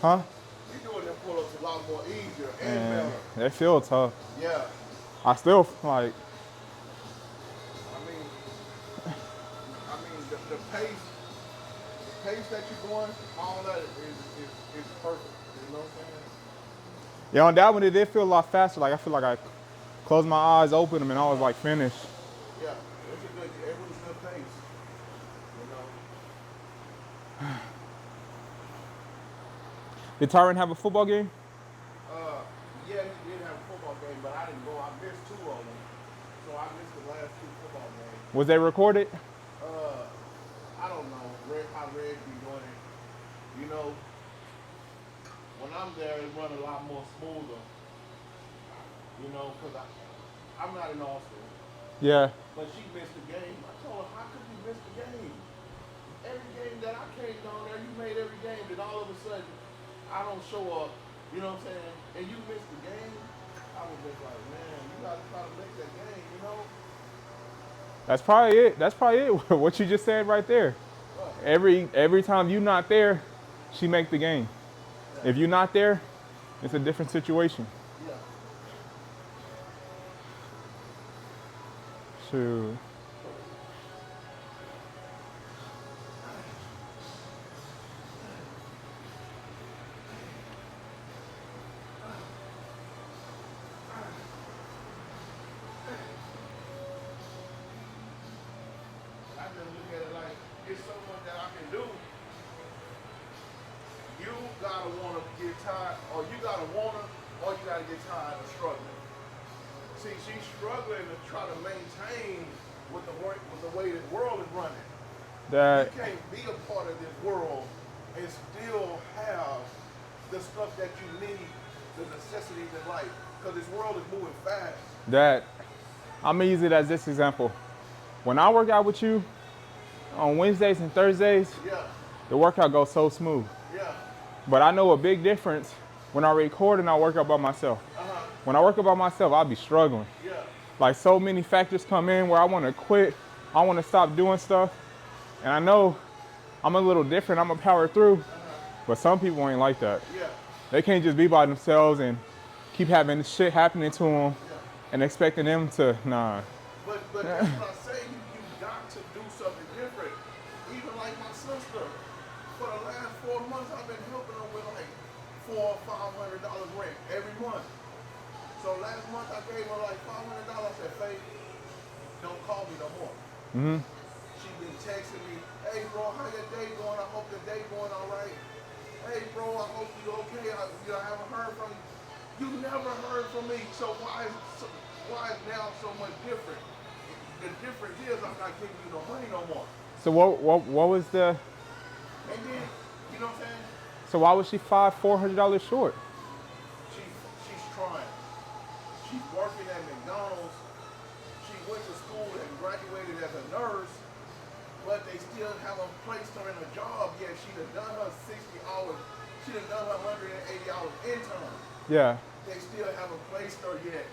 Huh? You doing them pull-ups a lot more easier and And better. they feel tough. Yeah. I still like. The pace that you're going, all that is perfect. You know what I'm saying? Yeah, on that one it did feel a lot faster. Like I feel like I closed my eyes, opened them, and I was like finished. Yeah, it was a good pace. You know. Did Tyron have a football game? Yeah, he did have a football game, but I didn't go. I missed two of them, so I missed the last two football games. Was they recorded? I don't know how Red be doing it. You know, when I'm there, it run a lot more smoother. You know, because I'm not in Austin. Yeah. But she missed the game. I told her, how could you miss the game? Every game that I came down there, you made every game. Then all of a sudden, I don't show up. You know what I'm saying? And you missed the game. I was just like, man, you got to try to make that game, you know? That's probably it. That's probably it. What you just said right there. What? Every time you're not there, she make the game. Yeah. If you're not there, it's a different situation. Yeah. Shoot. I just look at it like it's so much that I can do. You gotta want to get tired, or you gotta want to, or you gotta get tired of struggling. See, she's struggling to try to maintain with the way this world is running. That You can't be a part of this world and still have the stuff that you need, the necessities in life, because this world is moving fast. that I'm gonna use it as this example. When I work out with you on Wednesdays and Thursdays, Yeah, the workout goes so smooth. yeah, But I know a big difference when I record and I work out by myself. When I work out by myself, I'll be struggling. yeah, Like so many factors come in where I want to quit, I want to stop doing stuff, and I know I'm a little different. I'm gonna power through, but some people ain't like that. yeah, They can't just be by themselves and keep having shit happening to them yeah. and expecting them to nah. But that's what I say. You got to do something different. Even like my sister, for the last 4 months, I've been helping her with like $400 or $500 rent every month. So last month I gave her like $500. I said, Faith, don't call me no more. She been texting me, hey bro, how your day going? I hope your day going all right. Hey bro, I hope you okay. I haven't heard from you. You never heard from me. So why is now so much different? The difference is I'm not giving you no money no more. So what was the? And then, you know what I'm saying? So why was she $400 short? She's trying. She's working at McDonald's. She went to school and graduated as a nurse, but they still haven't placed her in a job yet. She done her 60 hours. She done her 180 hours intern. Yeah. They still haven't placed her yet.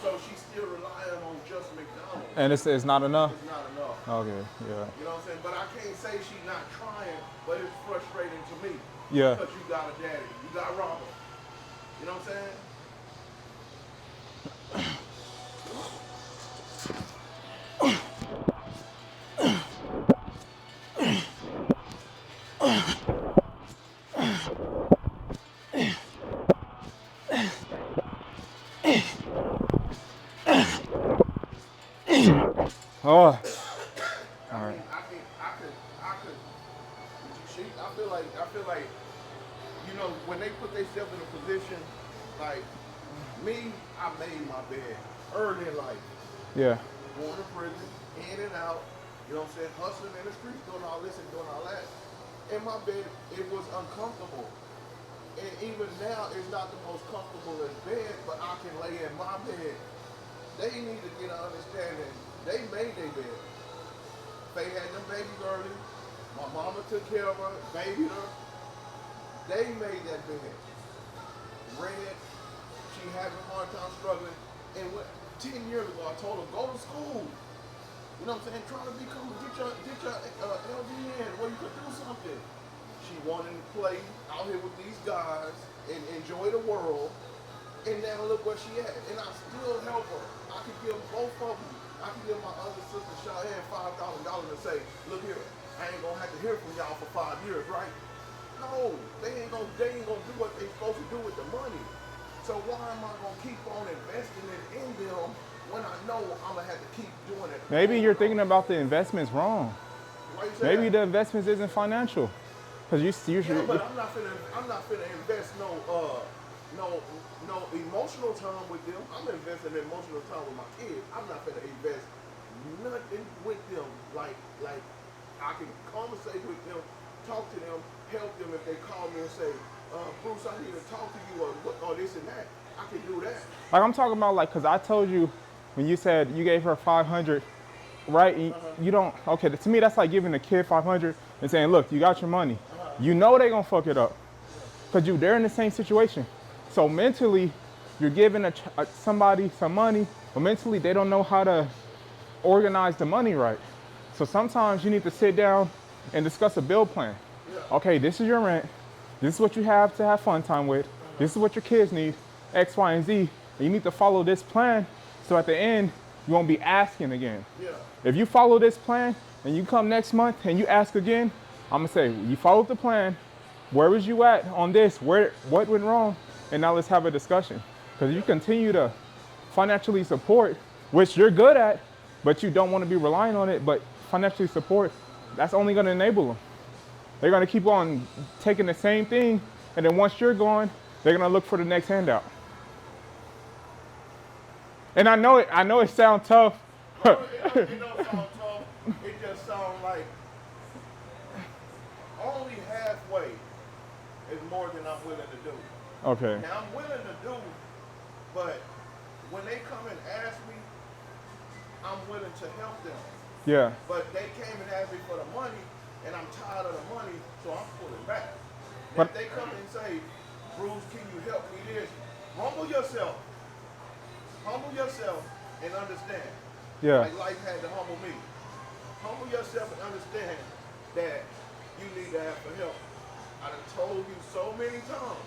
So she's still relying on just McDonald's. And it's not enough. It's not enough. Okay. Yeah. You know what I'm saying? But I can't say she's not trying, but it's frustrating to me. Yeah. Because you got a daddy. You got Robert. You know what I'm saying? Oh. All right. I could. I feel like, you know, when they put themselves in a position, like me, I made my bed early in life. Yeah. Going to prison, in and out, you know what I'm saying, hustling in the streets, doing all this and doing all that. In my bed, it was uncomfortable. And even now, it's not the most comfortable in bed, but I can lay in my bed. They need to get an understanding. They made their bed. Faye had them babies early. My mama took care of her, babied her. They made that bed. Red, she having a hard time struggling. And 10 years ago, I told her, go to school. You know what I'm saying? Try to get your LDN where you could do something. She wanted to play out here with these guys and enjoy the world. And now look where she at. And I still help her. I could give both of them. I could give my other sister Cheyenne $5,000 and say, look here, I ain't gonna have to hear from y'all for 5 years, right? No, they ain't gonna do what they supposed to do with the money. So why am I gonna keep on investing it in them when I know I'm gonna have to keep doing it? Maybe you're thinking about the investments wrong. Why you say Maybe that? the investments isn't financial. Because you Yeah, but I'm not finna invest no emotional time with them. I'm investing emotional time with my kids. I'm not finna invest nothing with them like I can conversate with them, talk to them, help them if they call me and say, Bruce, I need to talk to you or this and that. I can do that. like I'm talking about, like, because I told you when you said you gave her 500, right? You don't, okay, to me that's like giving a kid 500 and saying, look, you got your money. You know they're gonna fuck it up because they're in the same situation. So mentally, you're giving somebody some money, but mentally they don't know how to organize the money right. So sometimes you need to sit down and discuss a bill plan. Okay, this is your rent. This is what you have to have fun time with. This is what your kids need, X, Y, and Z. And you need to follow this plan so at the end, you won't be asking again. Yeah. If you follow this plan and you come next month and you ask again, I'm gonna say, you followed the plan. Where was you at on this? What went wrong? And now let's have a discussion. Because if you continue to financially support, which you're good at, but you don't want to be relying on it, but financially support, that's only gonna enable them. They're gonna keep on taking the same thing, and then once you're gone, they're gonna look for the next handout. And I know it sounds tough. It don't sound tough. It just sounds like only halfway is more than I'm willing to do. Okay. Now I'm willing to do, but when they come and ask me, I'm willing to help them. Yeah. But they came and asked me for the money, and I'm tired of the money, so I'm pulling back. But If they come and say, Bruce, can you help me this? Humble yourself. Humble yourself and understand. yeah. Like life had to humble me. Humble yourself and understand that you need to ask for help. I done told you so many times.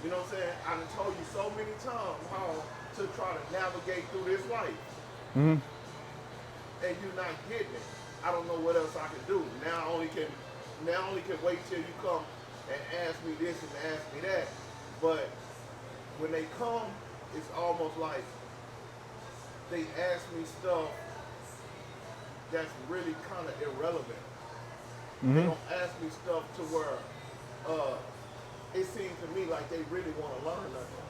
You know what I'm saying? I done told you so many times how to try to navigate through this life. Mm-hmm. And you're not getting it. I don't know what else I can do. Now I only can wait till you come and ask me this and ask me that. But when they come, it's almost like they ask me stuff that's really kind of irrelevant. Mm-hmm. They don't ask me stuff to where it seems to me like they really want to learn nothing.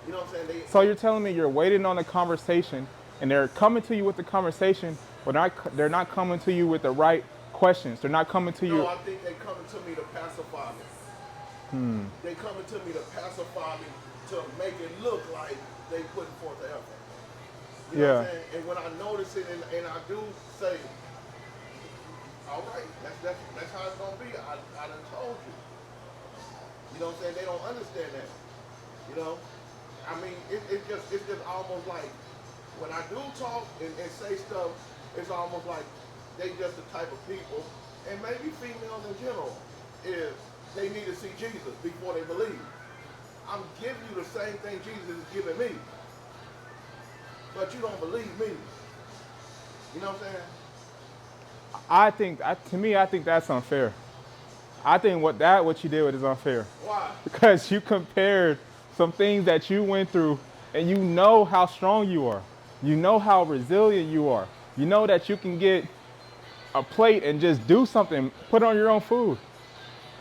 You know what I'm saying? So you're telling me you're waiting on a conversation, and they're coming to you with the conversation, but they're not coming to you with the right questions. They're not coming to you. No, I think they coming to me to pacify me. They coming to me to pacify me, to make it look like they putting forth the effort. You know what I'm saying? And when I notice it and I do say, all right, that's how it's gonna be. I done told you. You know what I'm saying? They don't understand that. You know? I mean, it's just almost like when I do talk and say stuff, it's almost like they just the type of people, and maybe females in general, is they need to see Jesus before they believe. I'm giving you the same thing Jesus is giving me, but you don't believe me. You know what I'm saying? I think that's unfair. I think what you did is unfair. Why? Because you compared some things that you went through, and you know how strong you are. You know how resilient you are. You know that you can get a plate and just do something, put on your own food.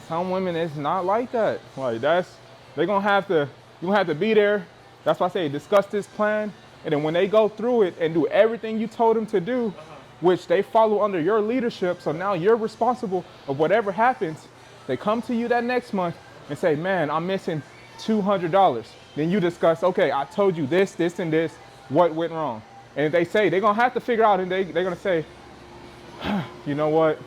Some women, it's not like that. Like you're gonna have to be there. That's why I say discuss this plan, and then when they go through it and do everything you told them to do, which they follow under your leadership, so now you're responsible of whatever happens. They come to you that next month and say, man, I'm missing $200. Then you discuss, okay, I told you this, and this, what went wrong? And if they say, they're gonna have to figure out, and they're gonna say, you know what?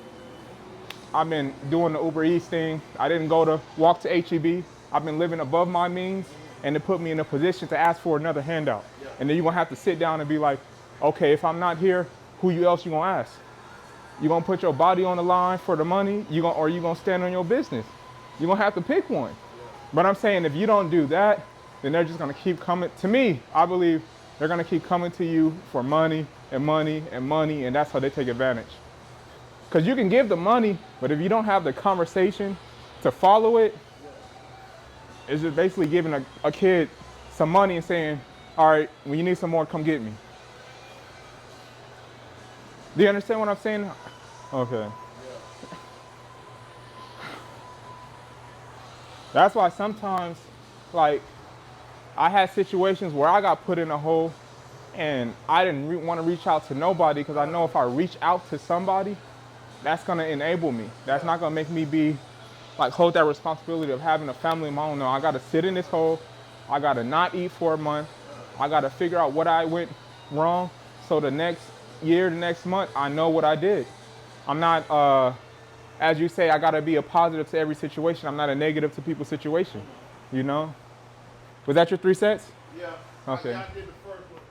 I've been doing the Uber Eats thing. I didn't go to walk to HEB. I've been living above my means, and it put me in a position to ask for another handout. And then you're gonna have to sit down and be like, okay, if I'm not here, who else you gonna ask? You gonna put your body on the line for the money, or you gonna stand on your business? You're gonna have to pick one. But I'm saying if you don't do that, then they're just gonna keep coming. To me, I believe they're gonna keep coming to you for money and money and money, and that's how they take advantage. Because you can give the money, but if you don't have the conversation to follow it, it's just basically giving a kid some money and saying, all right, when you need some more, come get me. Do you understand what I'm saying? Okay. That's why sometimes, like, I had situations where I got put in a hole and I didn't want to reach out to nobody because I know if I reach out to somebody, that's going to enable me. That's not going to make me be, like, hold that responsibility of having a family of my own. No, I got to sit in this hole. I got to not eat for a month. I got to figure out what I went wrong. So the next year, the next month, I know what I did. I'm not, as you say, I got to be a positive to every situation. I'm not a negative to people's situation, you know? Was that your 3 sets? Yeah. Okay. I did the first one.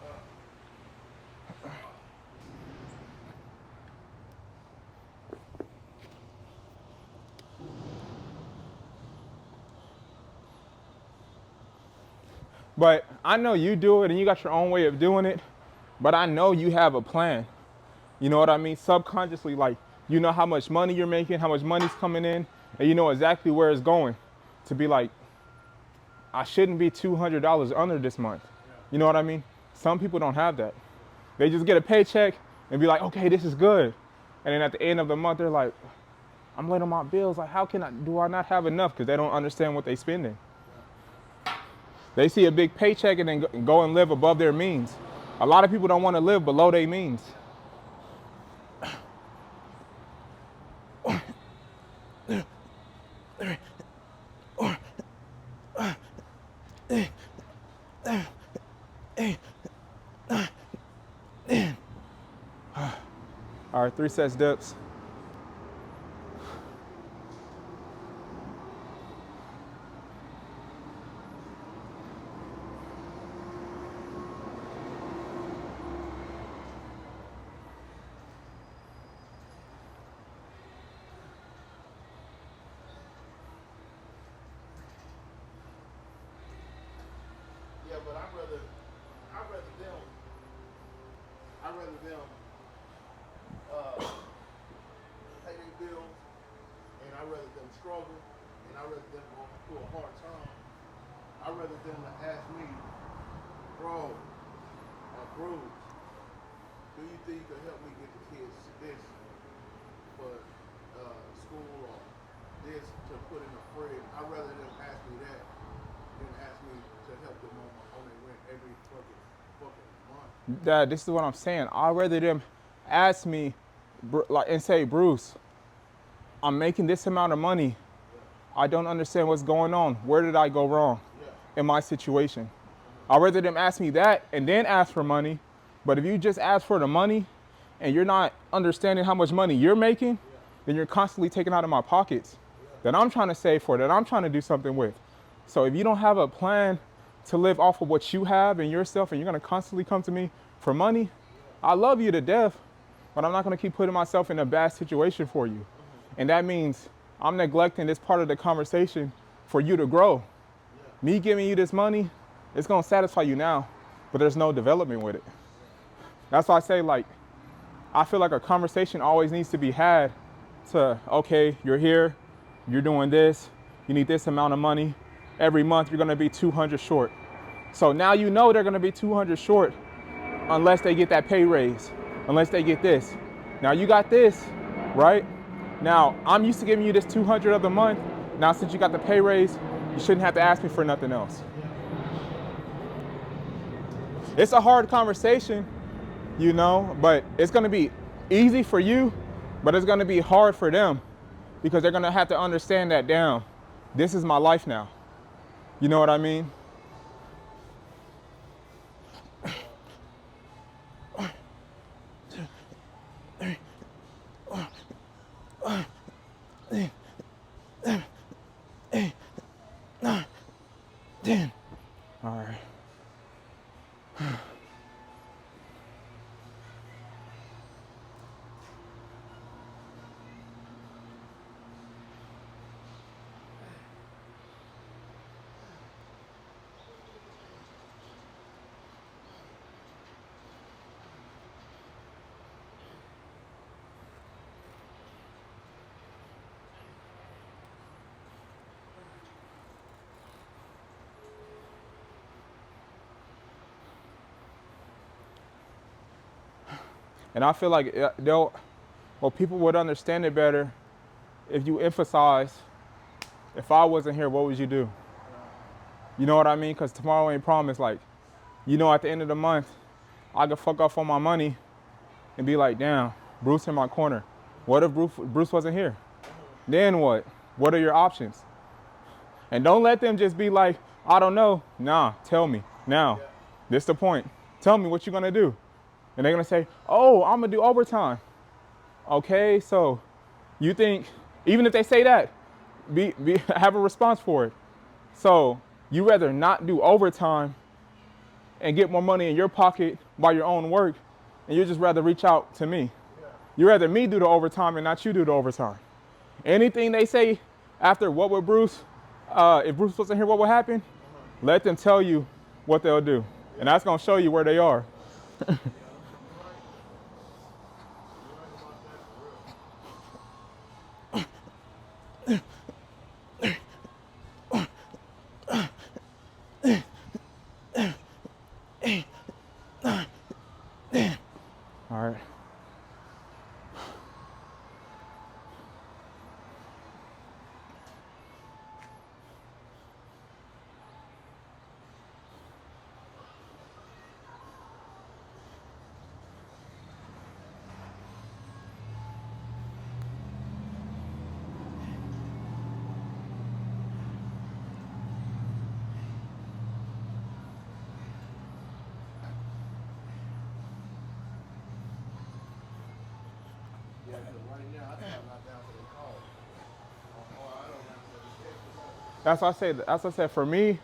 But I know you do it and you got your own way of doing it, but I know you have a plan. You know what I mean? Subconsciously, like, you know how much money you're making, how much money's coming in, and you know exactly where it's going. To be like, I shouldn't be $200 under this month. You know what I mean? Some people don't have that. They just get a paycheck and be like, okay, this is good. And then at the end of the month, they're like, I'm late on my bills. Like, do I not have enough? Because they don't understand what they're spending. They see a big paycheck and then go and live above their means. A lot of people don't want to live below their means. All right, 3 sets dips. Yeah, but I'd rather them pay their bills, and I'd rather them struggle, and I'd rather them go through a hard time. I'd rather them to ask me, bro, Bruce, do you think you could help me get the kids this for school or this to put in a fridge? I'd rather them ask me that than ask me to help them on their rent every fucking month. Dad, this is what I'm saying. I'd rather them ask me and say, Bruce, I'm making this amount of money. I don't understand what's going on. Where did I go wrong in my situation? I'd rather them ask me that and then ask for money. But if you just ask for the money and you're not understanding how much money you're making, then you're constantly taking out of my pockets that I'm trying to save for, that I'm trying to do something with. So if you don't have a plan to live off of what you have and yourself, and you're gonna constantly come to me for money, I love you to death, but I'm not gonna keep putting myself in a bad situation for you. And that means I'm neglecting this part of the conversation for you to grow. Me giving you this money, it's gonna satisfy you now, but there's no development with it. That's why I say, like, I feel like a conversation always needs to be had to, okay, you're here, you're doing this, you need this amount of money. Every month you're gonna be 200 short. So now you know they're gonna be 200 short unless they get that pay raise, unless they get this. Now you got this, right? Now I'm used to giving you this 200 of the month. Now since you got the pay raise, you shouldn't have to ask me for nothing else. It's a hard conversation, you know, but it's gonna be easy for you, but it's gonna be hard for them because they're gonna have to understand that, damn, this is my life now. You know what I mean? And I feel like people would understand it better if you emphasize, if I wasn't here, what would you do? You know what I mean? Because tomorrow ain't promised. Like, at the end of the month, I could fuck off on my money and be like, damn, Bruce in my corner. What if Bruce wasn't here? Then what? What are your options? And don't let them just be like, I don't know. Nah, tell me now. This is the point. Tell me what you're gonna do. And they're gonna say, oh, I'm gonna do overtime. Okay, so you think, even if they say that, have a response for it. So you rather not do overtime and get more money in your pocket by your own work, and you just rather reach out to me. You rather me do the overtime and not you do the overtime. Anything they say after what would Bruce, if Bruce wasn't here, what would happen? Let them tell you what they'll do. And that's gonna show you where they are. All right. Yeah, because right now I think I'm not down for the call. Or I don't have to check this out. That's what I said. For me,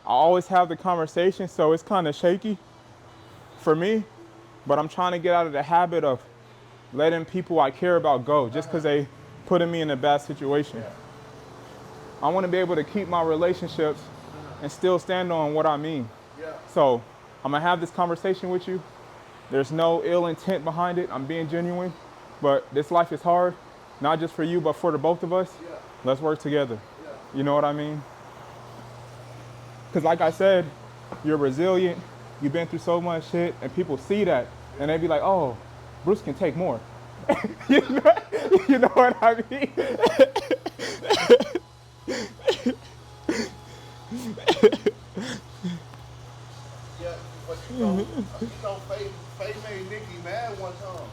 I always have the conversation, so it's kind of shaky for me. But I'm trying to get out of the habit of letting people I care about go just because they putting me in a bad situation. I want to be able to keep my relationships and still stand on what I mean. Yeah. So I'm gonna have this conversation with you. There's no ill intent behind it. I'm being genuine. But this life is hard, not just for you, but for the both of us. Yeah. Let's work together. Yeah. You know what I mean? Because like I said, you're resilient. You've been through so much shit, and people see that, and they be like, oh, Bruce can take more. you know what I mean? Yeah, but Faye made Nikki mad one time.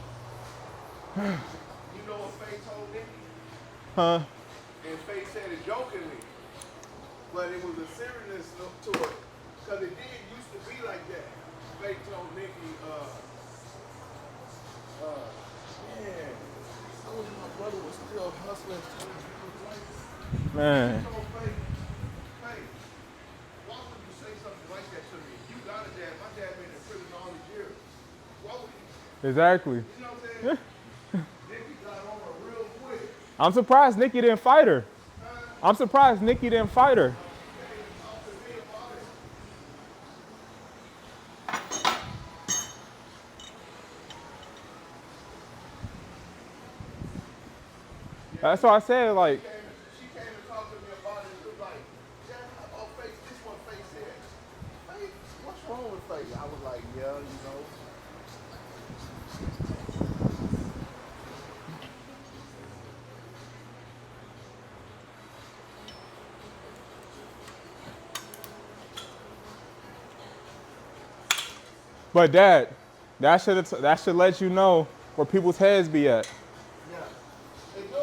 You know what Faye told Nikki? Huh? And Faye said it jokingly, but it was a seriousness to it, because it did used to be like that. Faye told Nikki, man, I wish my brother was still hustling. Man. She told Faye, why would you say something like that to me? You got a dad. My dad been in prison all these years. Why would you? Exactly. You know what I'm saying? Nikki got on her real quick. I'm surprised Nikki didn't fight her. I'm surprised Nikki didn't fight her. That's why I said, like, She came and talked to me about it. It was like, Dad, oh, Faith, this is what Faith said. Faith, what's wrong with Faith? I was like, yeah, you know. but Dad, that should let you know where people's heads be at. Yeah. They do.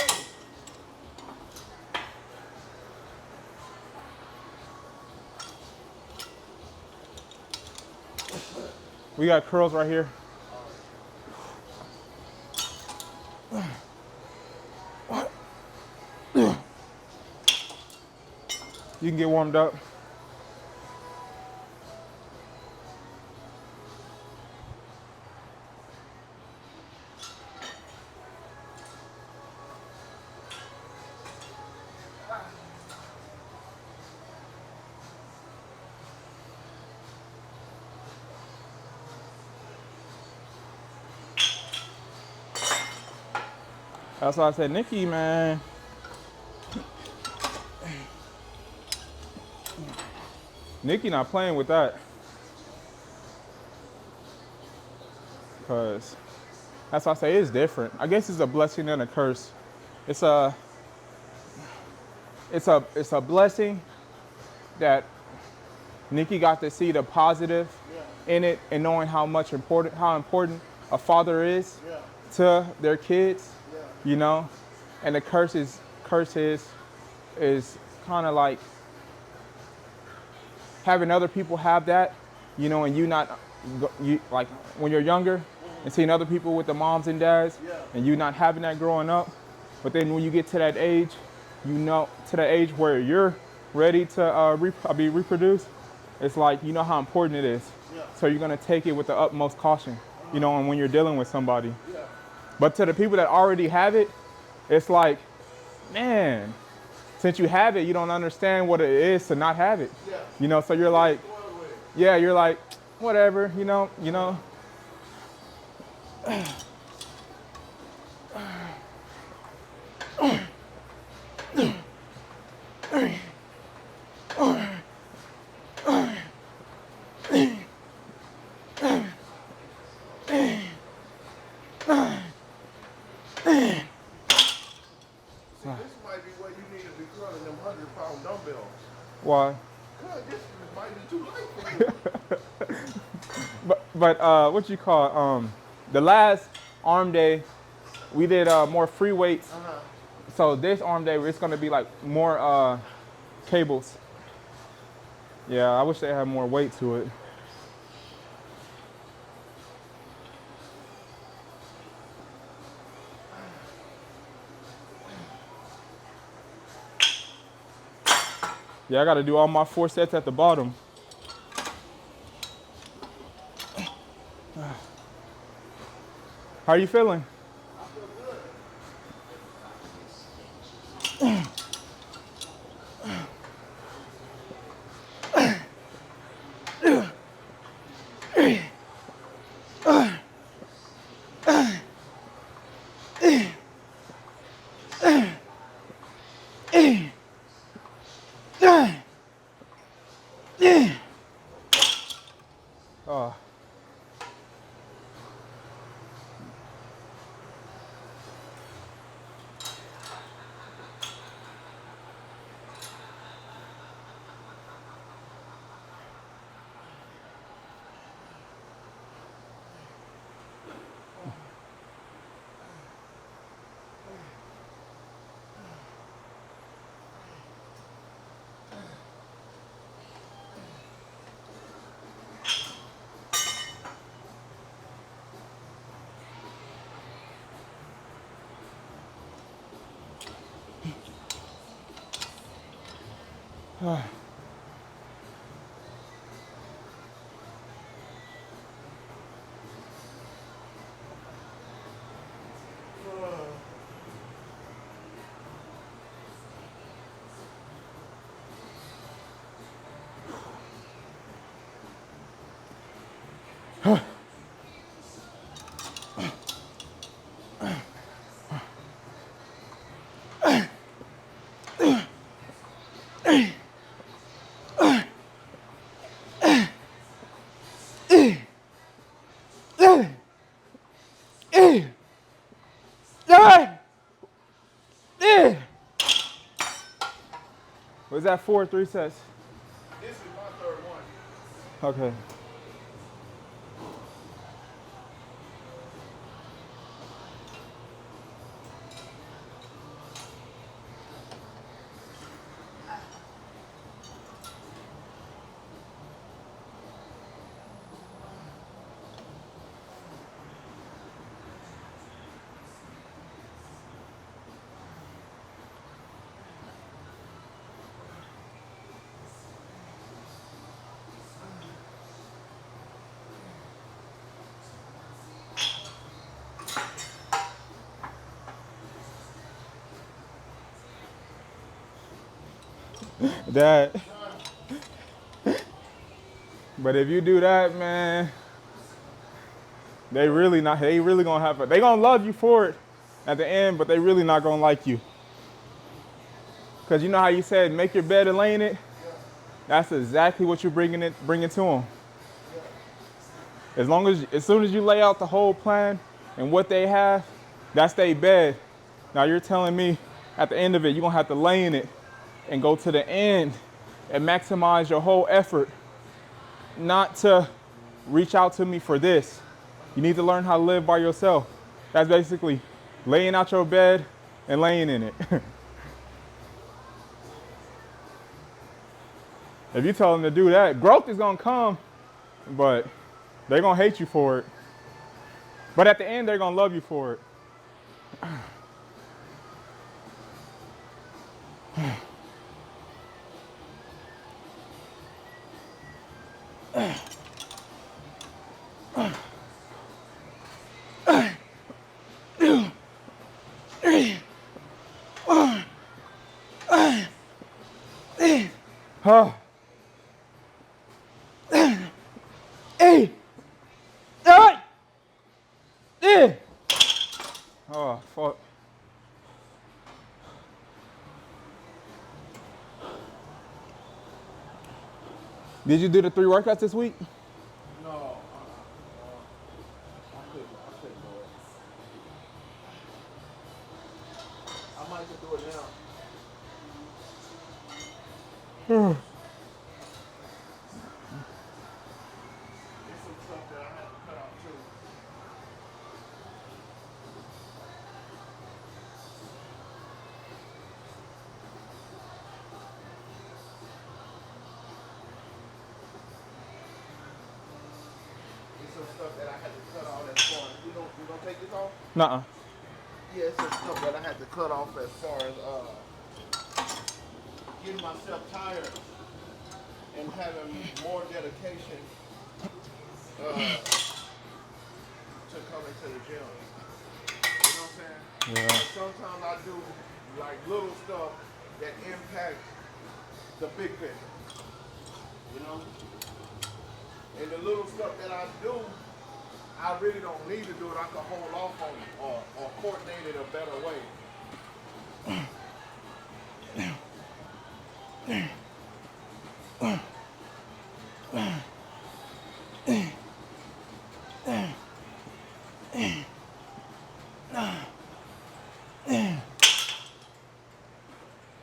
We got curls right here. You can get warmed up. That's why I said, Nikki, man. Nikki not playing with that. Cause that's why I say it's different. I guess it's a blessing and a curse. It's a it's a blessing that Nikki got to see the positive Yeah. in it and knowing how important a father is Yeah. to their kids, Yeah. you know. And the curse is kind of like having other people have that, you know, and you not you like when you're younger and seeing other people with the moms and dads Yeah. and you not having that growing up. But then when you get to that age, you know, to the age where you're ready to reproduce, it's like you know how important it is. Yeah. So you're gonna take it with the utmost caution, you know, and when you're dealing with somebody. Yeah. But to the people that already have it, it's like, man, since you have it, you don't understand what it is to not have it. Yeah. You know, so you're like, Spoil with it. yeah, you're like, whatever, you know. See, this might be where you need to be curling them 100-pound dumbbells. Why? Cause this might be too light for you. But what you call the last arm day, we did more free weights. So this arm day, it's gonna be like more cables. Yeah, I wish they had more weight to it. Yeah, I gotta do all my 4 sets at the bottom. How are you feeling? I feel good. Oh. Was that 4 3 sets? This is my third one. Okay. That. But if you do that, man, they really gonna they gonna love you for it at the end, but they really not gonna like you. Cause you know how you said make your bed and lay in it? That's exactly what you're bringing to them. As soon as you lay out the whole plan and what they have, that's their bed. Now you're telling me at the end of it, you're gonna have to lay in it and go to the end and maximize your whole effort, not to reach out to me for this. You need to learn how to live by yourself. That's basically laying out your bed and laying in it. If you tell them to do that, growth is gonna come, but they're gonna hate you for it. But at the end, they're gonna love you for it. Huh. Hey! Hey! Hey! Oh, fuck. Did you do the 3 workouts this week? No, I couldn't do it. I might just do it now. There's some stuff that I had to cut out too. There's some stuff that I had to cut off as far as you don't take this off? Nuh-uh. Yeah, it's some stuff that I had to cut off as far as getting myself tired and having more dedication to coming to the gym. You know what I'm saying? Yeah. And sometimes I do like little stuff that impact the big picture. You know? And the little stuff that I do, I really don't need to do it. I can hold off on it or coordinate it a better way.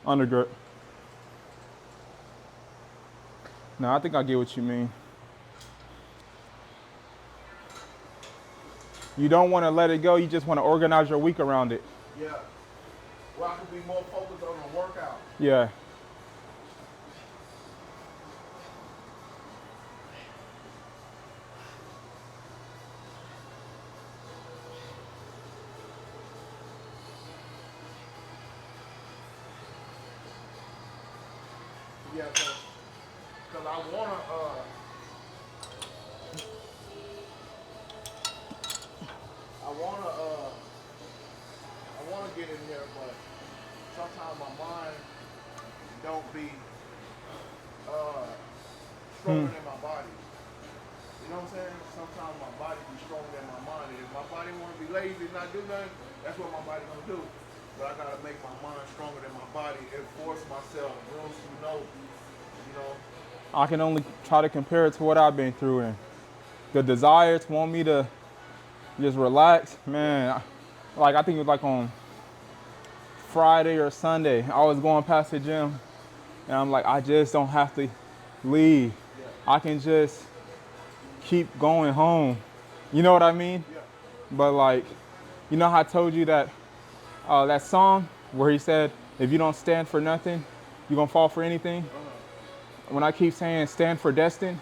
Undergrip. No, I think I get what you mean. You don't want to let it go. You just want to organize your week around it. Yeah. Well, I can be more focused on the workout. Yeah. Yeah, because I wanna get in here, but sometimes my mind don't be stronger than my body. You know what I'm saying? Sometimes my body be stronger than my mind. And if my body wanna be lazy and not do nothing, that's what my body gonna do. But I gotta make my mind stronger than my body and force myself, once you know. I can only try to compare it to what I've been through, and the desire to want me to just relax, man. Like I think it was like on Friday or Sunday, I was going past the gym, and I'm like, I just don't have to leave. Yeah. I can just keep going home. You know what I mean? Yeah. But like, you know how I told you that that song where he said, if you don't stand for nothing, you're gonna fall for anything? When I keep saying stand for Destin,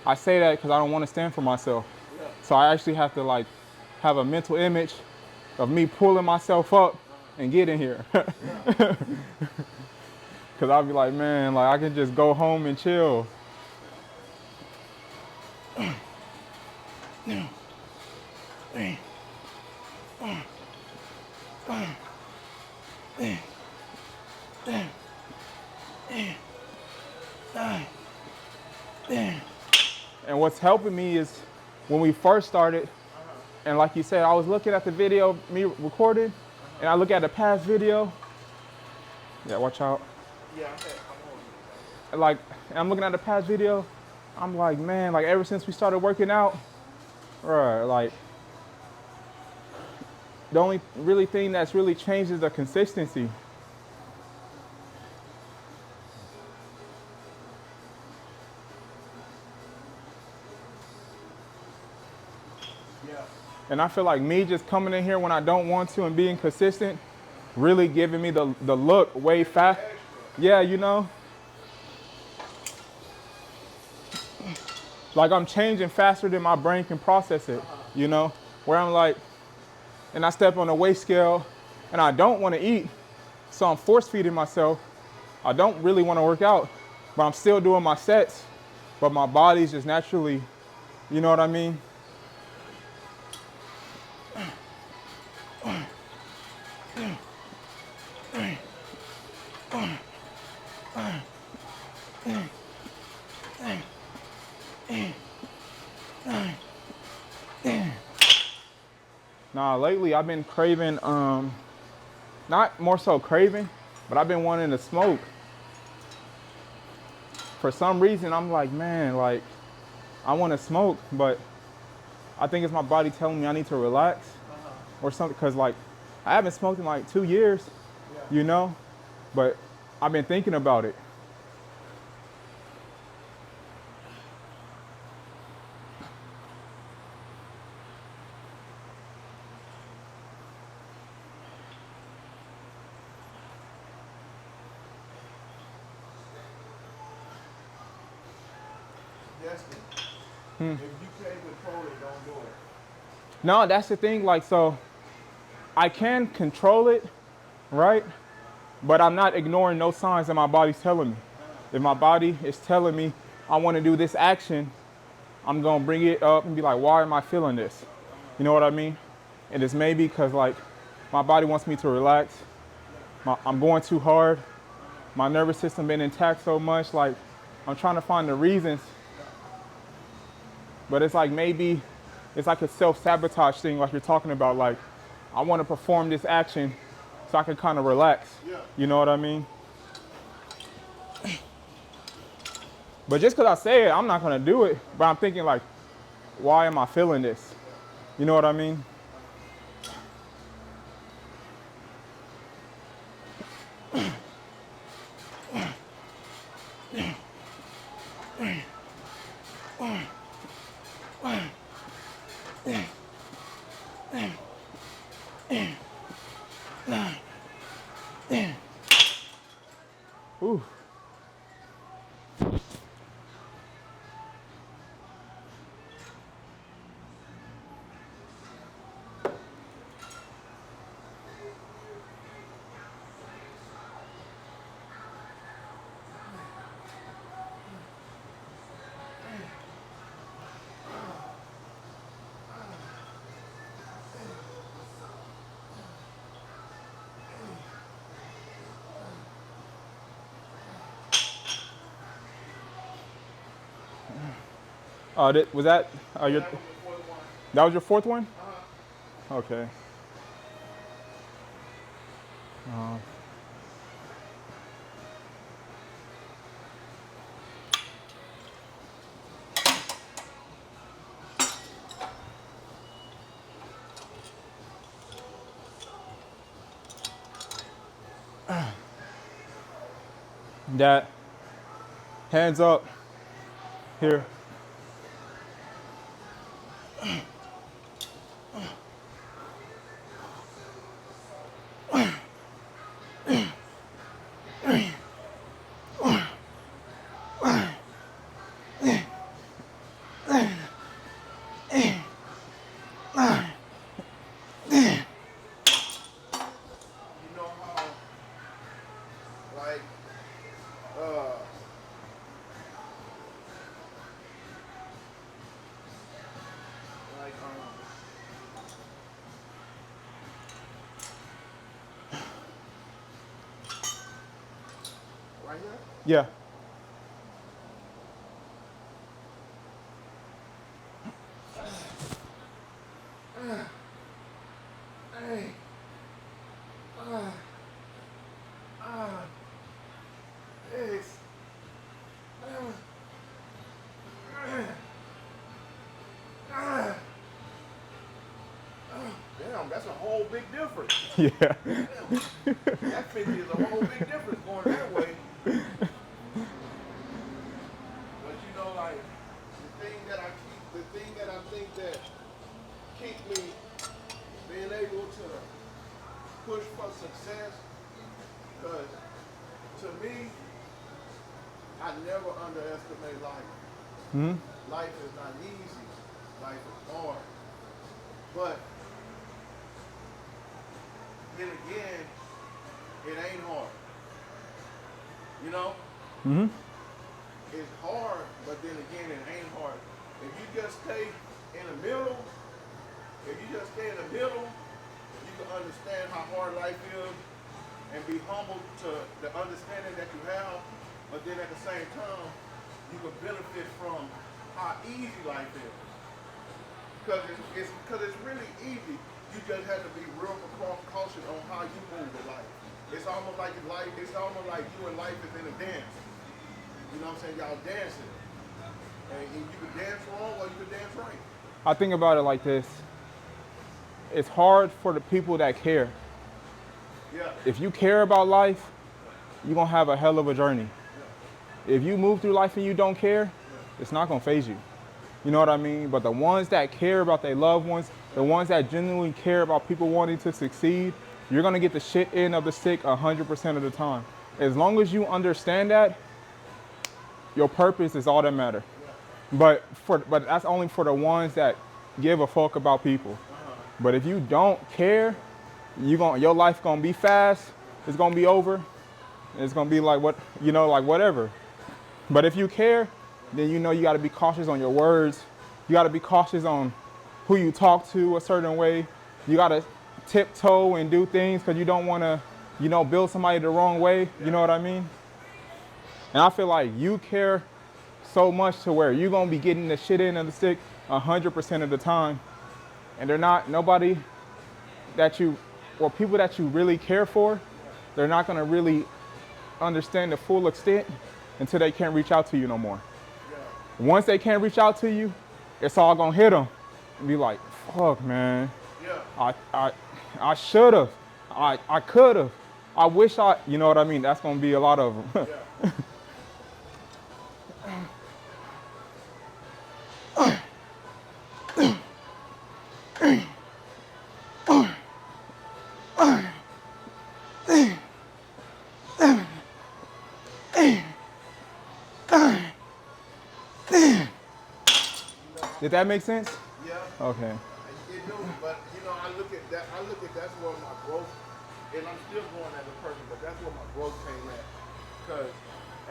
I say that because I don't want to stand for myself. Yeah. So I actually have to like have a mental image of me pulling myself up and getting here. Because I'll be like, man, like I can just go home and chill. And what's helping me is when we first started, and like you said, I was looking at the video of me recording, and I look at the past video. Yeah, watch out. Yeah, I'm Like, and I'm looking at the past video, I'm like, man, like ever since we started working out, Right, like the only really thing that's really changed is the consistency. Yeah. And I feel like me just coming in here when I don't want to and being consistent, really giving me the look way fast. Extra. Yeah, you know, like I'm changing faster than my brain can process it. You know, where I'm like, and I step on a weight scale, and I don't want to eat, so I'm force feeding myself. I don't really want to work out, but I'm still doing my sets, but my body's just naturally, you know what I mean? Nah, lately I've been craving, not more so craving, but I've been wanting to smoke. For some reason, I'm like, man, like, I want to smoke, but I think it's my body telling me I need to relax or something, because, like, I haven't smoked in like 2 years, Yeah. you know, but I've been thinking about it. Destin, if you can't control it, don't do it. No, that's the thing, like, so I can control it, right? But I'm not ignoring no signs that my body's telling me. If my body is telling me I want to do this action, I'm gonna bring it up and be like, why am I feeling this? You know what I mean? And it's maybe because like my body wants me to relax. I'm going too hard. My nervous system been intact so much. Like I'm trying to find the reasons, but it's like maybe it's like a self-sabotage thing, like you're talking about. Like I want to perform this action so I can kind of relax. Yeah. You know what I mean? But just because I say it, I'm not gonna do it. But I'm thinking like, why am I feeling this? You know what I mean? Ooh. Was that your? That was the fourth one. That was your fourth one? Uh-huh. Okay. That. Hands up. Here. You know how, like, uh, like, right here? Yeah. Hey. It's, damn, that's a whole big difference. Yeah. Damn, that 50 is a whole big difference going that way. But you know, like the thing that I think that keep me being able to push for success, because to me, I never underestimate life. Hmm. Life is not easy. Life is hard. But then again, it ain't hard. You know? Hmm. It's hard, but then again, it ain't hard. If you just stay in the middle, you can understand how hard life is and be humble to the understanding that you have, but then at the same time, you can benefit from how easy life is. Because it's really easy. You just have to be real cautious on how you move in life. It's almost like you and life is in a dance. You know what I'm saying? Y'all dancing. And you can dance wrong or you can dance right. I think about it like this. It's hard for the people that care. Yeah. If you care about life, you're gonna have a hell of a journey. If you move through life and you don't care, it's not gonna phase you. You know what I mean? But the ones that care about their loved ones, the ones that genuinely care about people wanting to succeed, you're gonna get the shit end of the stick 100% of the time. As long as you understand that, your purpose is all that matter. But that's only for the ones that give a fuck about people. But if you don't care, your life gonna be fast. It's gonna be over. And it's gonna be like like whatever. But if you care, then you know you gotta be cautious on your words. You gotta be cautious on who you talk to a certain way. You gotta tiptoe and do things because you don't wanna, build somebody the wrong way. You know what I mean? And I feel like you care so much to where you're gonna be getting the shit in of the stick 100% of the time. And nobody or people that you really care for, they're not gonna really understand the full extent until they can't reach out to you no more. Once they can't reach out to you, it's all gonna hit them and be like, fuck, man. Yeah. I should have. I could have. I wish you know what I mean? That's gonna be a lot of them. Yeah. Did that make sense? Yeah. Okay. It do, but I look at that's where my growth, and I'm still growing as a person, but that's where my growth came at. Because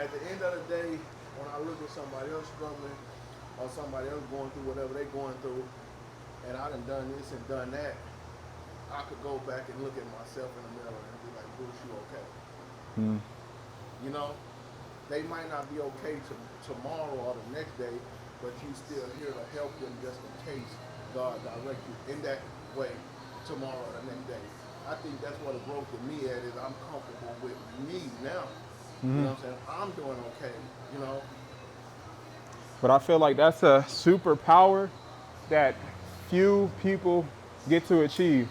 at the end of the day, when I look at somebody else struggling or somebody else going through whatever they're going through, and I done this and done that, I could go back and look at myself in the mirror and be like, Bruce, you okay? Mm. You know, they might not be okay tomorrow or the next day, but you still here to help them just in case God direct you in that way tomorrow or the next day. I think that's what the growth with me at is I'm comfortable with me now. You know what I'm saying? I'm doing okay, But I feel like that's a superpower that few people get to achieve.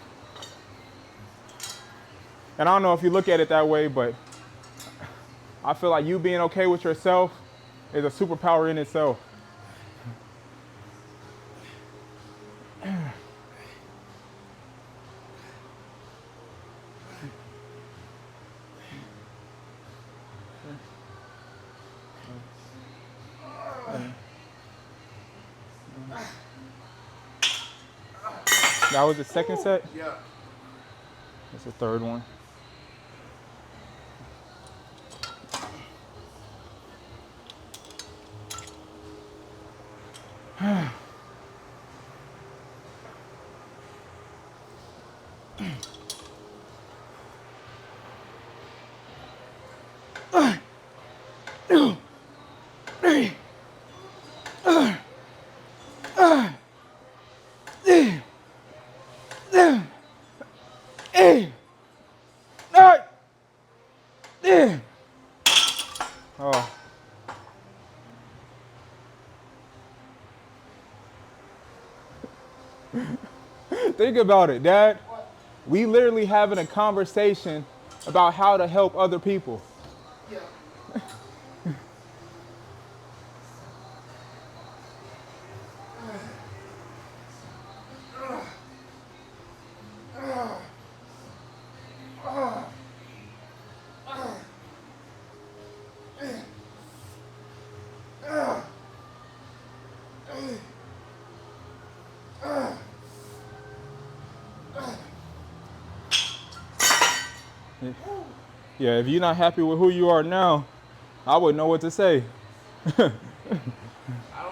And I don't know if you look at it that way, but I feel like you being okay with yourself is a superpower in itself. That was the second set? Yeah. That's the third one. Oh. Think about it, Dad. We literally having a conversation about how to help other people. Yeah. Yeah, if you're not happy with who you are now, I wouldn't know what to say. I don't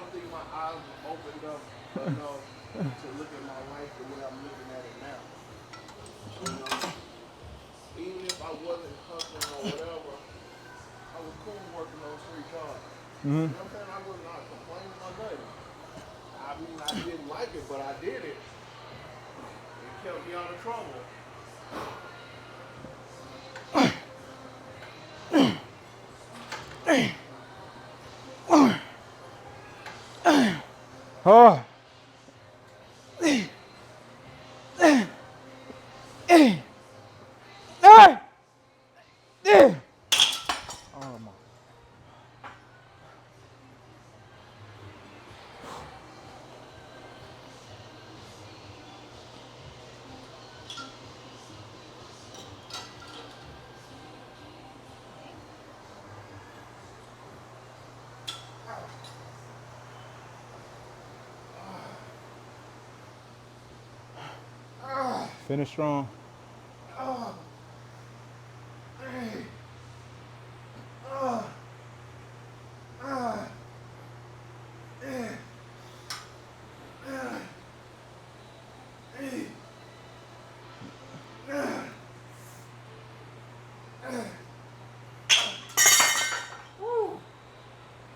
think my eyes were opened up enough to look at my life the way I'm looking at it now. You know, even if I wasn't hustling or whatever, I was cool working those 3 jobs. You know what I'm saying? I was not complaining or nothing. I mean, I didn't like it, but I did it. It kept me out of trouble. Oh, finish strong.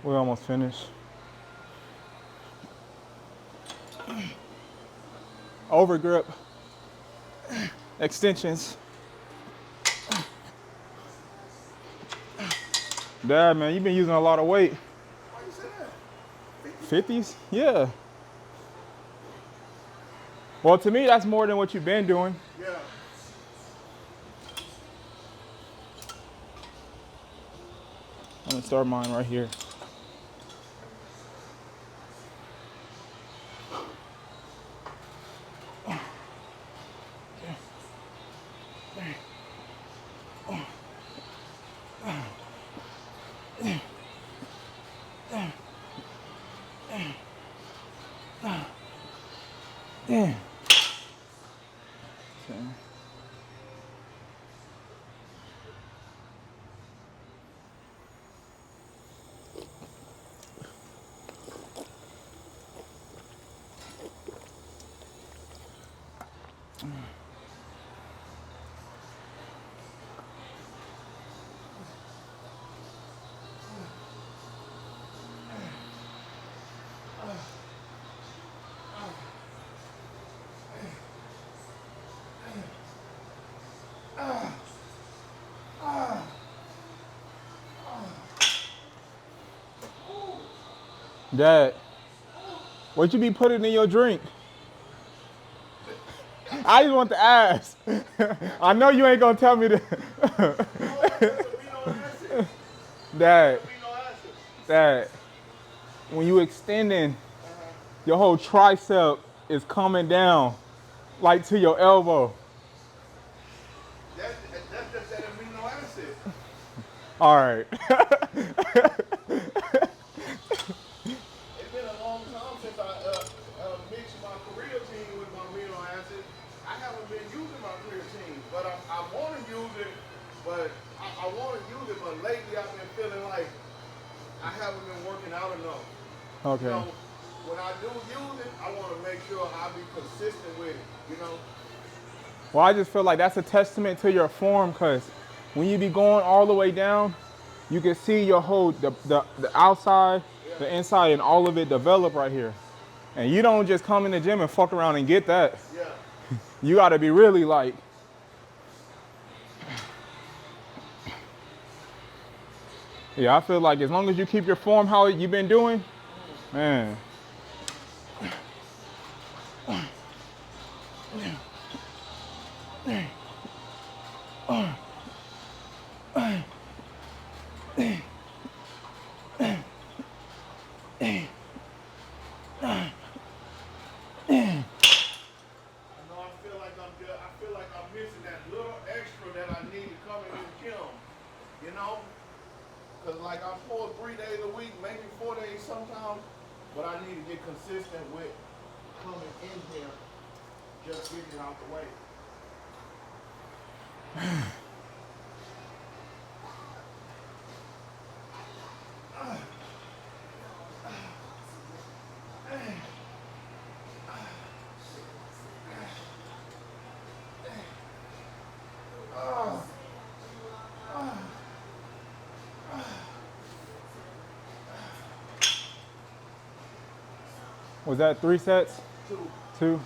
We're almost finished. Over grip, extensions. Dad, man, you've been using a lot of weight. Why you say that? 50s? Yeah. Well, to me, that's more than what you've been doing. Yeah. I'm gonna start mine right here. Yeah. Dad, what you be putting in your drink? I just want to ask. I know you ain't gonna tell me that. Dad, Dad, when you extending, your whole tricep is coming down, like to your elbow. That's just that amino acid. All right. It's been a long time since I mixed my creatine with my amino acid. I haven't been using my creatine, but I want to use it. But I want to use it, but lately I've been feeling like I haven't been working out enough. Okay. You know, when I do use it, I want to make sure I be consistent with it. You know. Well, I just feel like that's a testament to your form, cause when you be going all the way down, you can see your whole the outside, the inside, and all of it develop right here. And you don't just come in the gym and fuck around and get that. Yeah. You got to be really like. Yeah, I feel like as long as you keep your form how you've been doing, man. Cause like I pull 3 days a week, maybe 4 days sometimes, but I need to get consistent with coming in here, just getting it out the way. Was that 3 sets? 2. 2?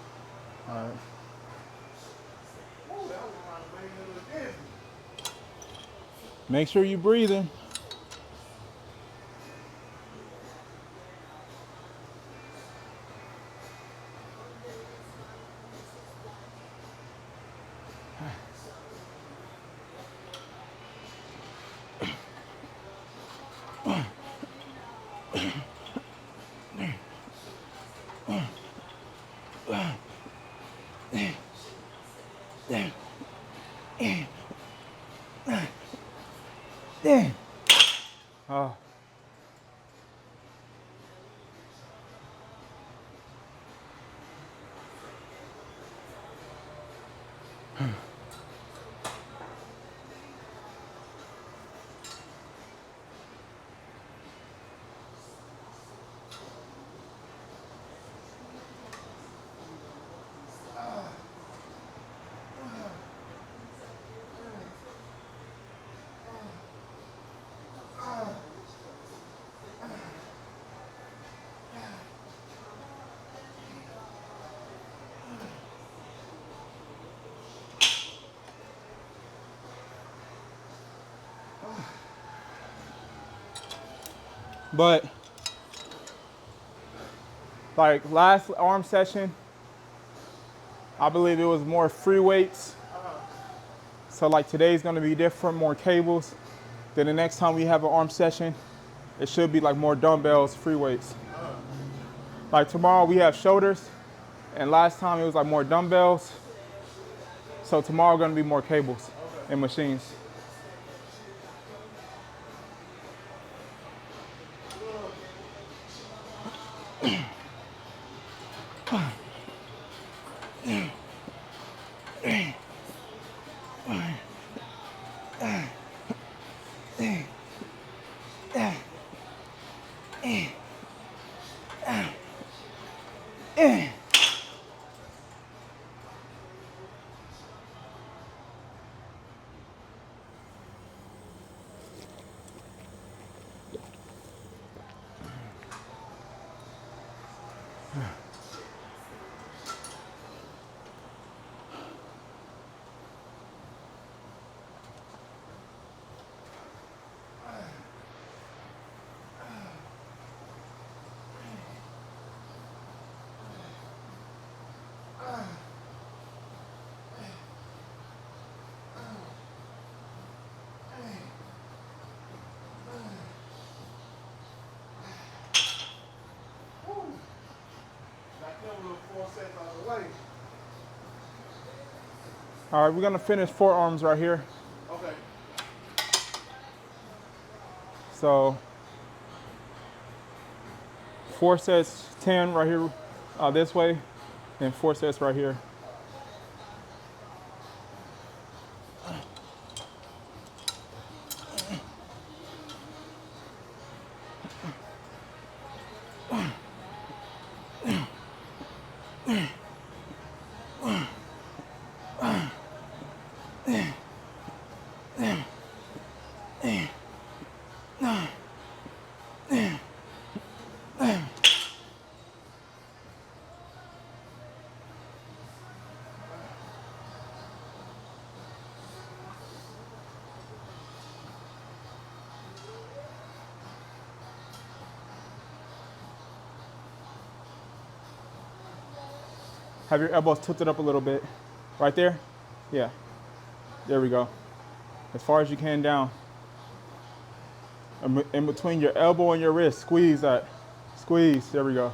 All right. Ooh, that was my main little Destin. Make sure you're breathing. Oh. But like last arm session, I believe it was more free weights. So like today's gonna be different, more cables. Then the next time we have an arm session, it should be like more dumbbells, free weights. Like tomorrow we have shoulders, and last time it was like more dumbbells. So tomorrow gonna be more cables and machines. All right, we're gonna finish forearms right here. Okay. So 4 sets, 10 right here, this way, and 4 sets right here. Have your elbows tilted up a little bit. Right there? Yeah. There we go. As far as you can down. In between your elbow and your wrist, squeeze that. Squeeze, there we go.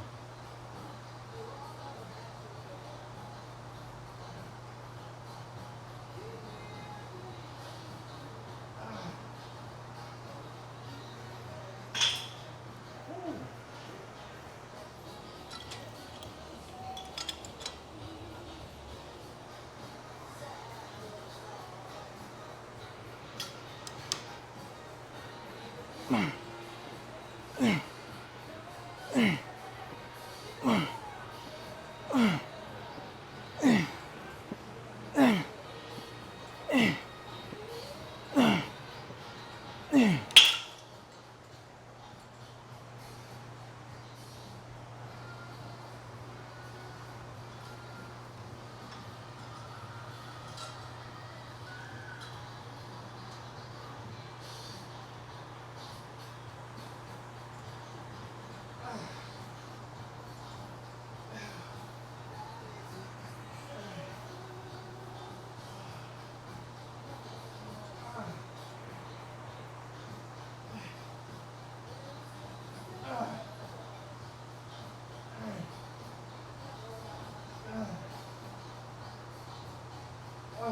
I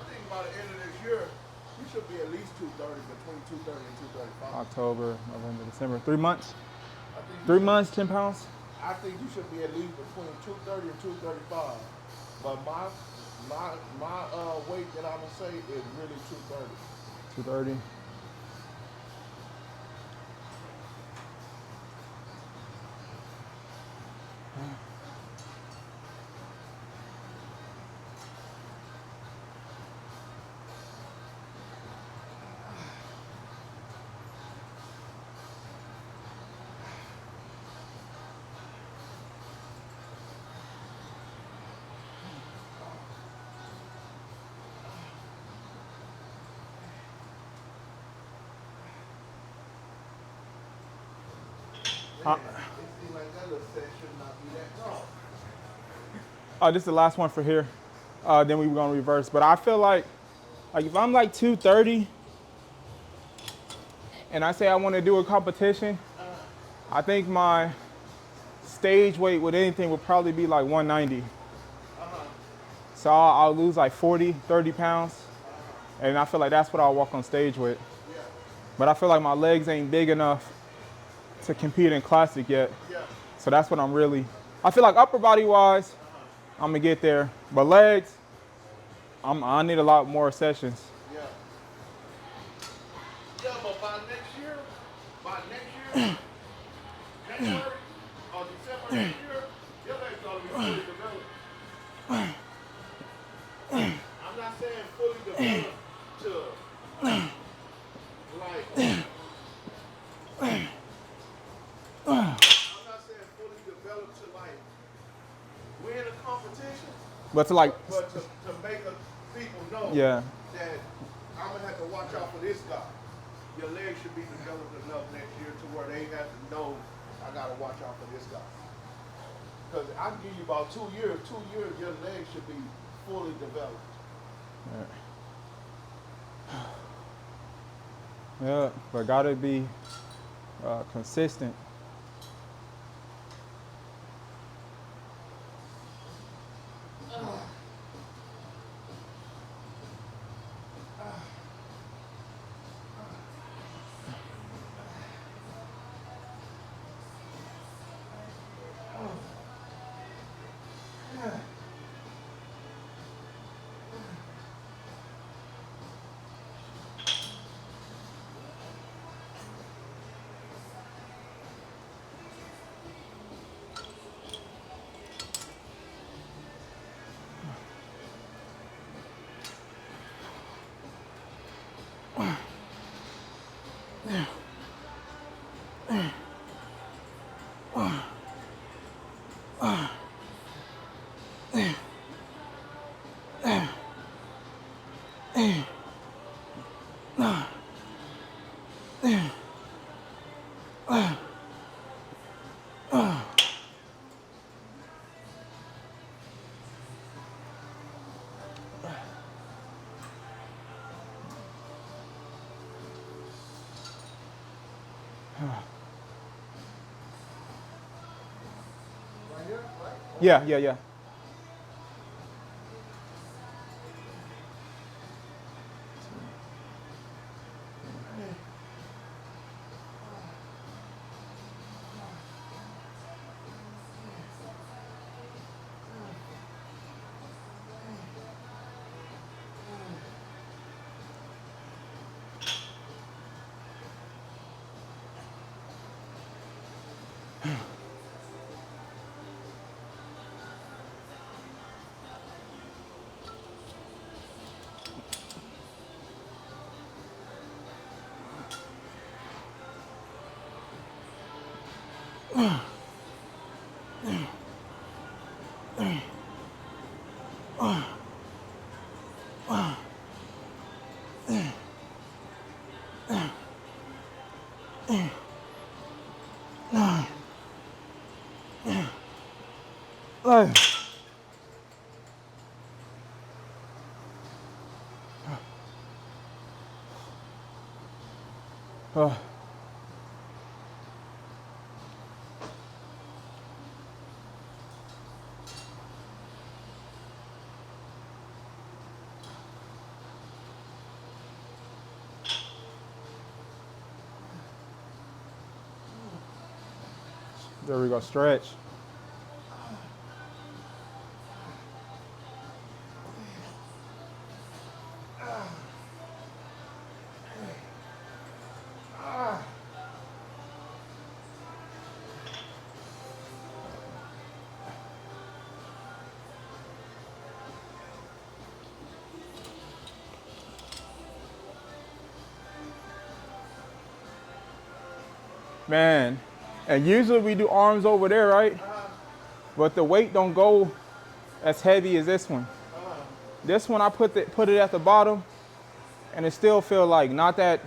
think by the end of this year, you should be at least 230, between 230 and 235. October, November, December. 3 months. I think you 3 months, 10 pounds. I think you should be at least between 230 and 235. But my weight that I'm gonna say is really 230. 230. Man, it seems like that little set should not be that tall. Oh, this is the last one for here. Then we were gonna reverse. But I feel like if I'm like 230 and I say I want to do a competition, I think my stage weight with anything would probably be like 190. So I'll lose like 40, 30 pounds. And I feel like that's what I'll walk on stage with. Yeah, But I feel like my legs ain't big enough to compete in classic yet. yeah. So that's what I feel like upper body wise, I'm gonna get there. But legs, I need a lot more sessions. Yeah. Yeah, but by next year, January or December next year, your legs ought to be fully developed. I'm not saying fully developed to like. I'm not saying fully developed to like win a competition, But to like, but to make people know yeah, that I'm gonna have to watch out for this guy. Your legs should be developed enough next year to where they have to know I gotta watch out for this guy. Because I can give you about 2 years. 2 years, your legs should be fully developed. yeah, but gotta be consistent. Right here, right? Yeah, yeah, yeah. There we go, stretch. Man, and usually we do arms over there, right? But the weight don't go as heavy as this one. This one I put it at the bottom, and it still feel like not that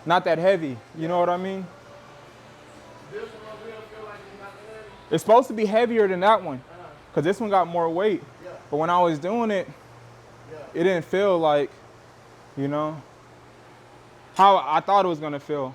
heavy. You know what I mean? This one over here feel like it's not heavy. It's supposed to be heavier than that one, cause this one got more weight. Yeah. But when I was doing it, it didn't feel like, you know, how I thought it was gonna feel.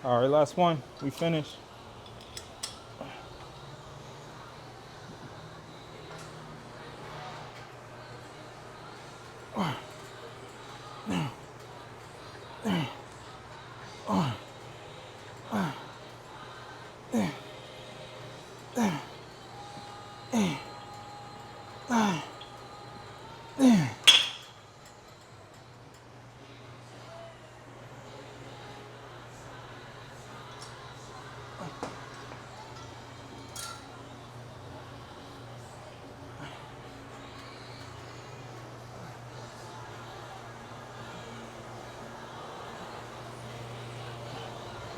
All right, last one. We finished.